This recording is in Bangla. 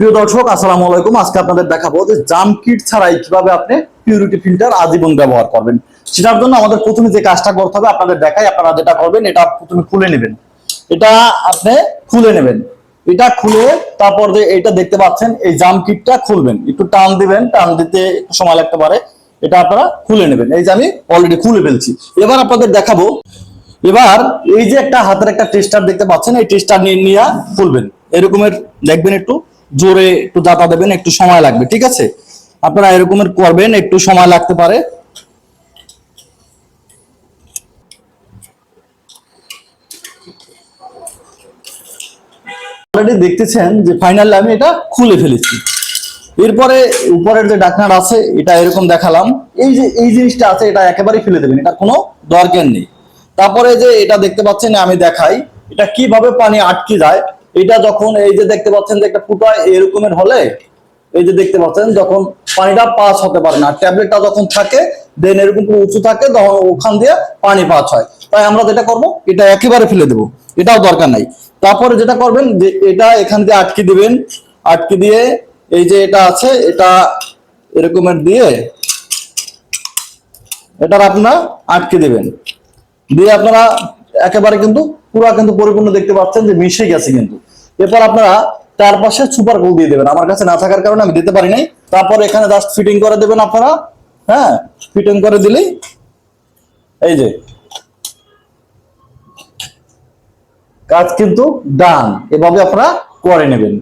প্রিয় দর্শক, আসসালামু আলাইকুম। আজকে আপনাদের দেখাবো যে জাম কিট ছাড়াই কিভাবে আপনি পিউরিটি ফিল্টার আজীবন ব্যবহার করবেন। সেটার জন্য আমাদের প্রথমে যে কাজটা করতে হবে আপনাদের দেখাই। আপনারা যেটা করবেন, এটা প্রথমে খুলে নেবেন। এটা আপনি খুলে নেবেন। এটা খুলে তারপর যে এটা দেখতে পাচ্ছেন এই জাম কিটটা খুলবেন, একটু টান দিবেন, টান দিতে একটু সময় লাগতে পারে। এটা আপনারা খুলে নেবেন। এই যে আমি অলরেডি খুলে ফেলছি। এবার আপনাদের দেখাবো। এবার এই যে একটা হাতের একটা টেস্টার দেখতে পাচ্ছেন, এই টেস্টার নিয়ে খুলবেন। এরকমের দেখবেন, একটু জোরে একটু দাতা দেবেন, একটু সময় লাগবে, ঠিক আছে? আপনারা এরকমের করবেন, একটু সময় লাগতে পারে। অলরেডি দেখতেছেন যে ফাইনালি আমি এটা খুলে ফেলেছি। এরপরে উপরের যে ঢাকনাটা আছে এটা এরকম দেখালাম। এই যে এই জিনিসটা আছে এটা একেবারেই ফেলে দেবেন, এটা কোনো দরকার নেই। তারপরে যে এটা দেখতে পাচ্ছেন, আমি দেখাই এটা কিভাবে পানি আটকে যায়। এটা যখন এই যে দেখতে পাচ্ছেন যে একটা ফুটা এরকমের হলে, এই যে দেখতে পাচ্ছেন যখন পানিটা পাস হতে পারে না, ট্যাবলেটটা যখন থাকে দেন এরকম উঁচু থাকে, তখন ওখান দিয়ে পানি পাস হয়। তাই আমরা যেটা করব, এটা একেবারে ফেলে দেবো, এটাও দরকার নাই। তারপরে যেটা করবেন যে এটা এখান দিয়ে আটকে দিবেন। আটকে দিয়ে এই যে এটা আছে এটা এরকমের দিয়ে এটার আপনারা আটকে দিবেন। দিয়ে আপনারা একেবারে কিন্তু পুরো কিন্তু পরিপূর্ণ দেখতে পাচ্ছেন যে মিশে গেছে কিন্তু। এরপর আপনারা চারপাশে সুপার গ্লু দিয়ে দেবেন। আমার কাছে না থাকার কারণে আমি দিতে পারি নাই। তারপর এখানে জাস্ট ফিটিং করে দেবেন আপনারা। হ্যাঁ, ফিটিং করে দিলেই এই যে কাজ কিন্তু ডান। এভাবে আপনারা করে নেবেন।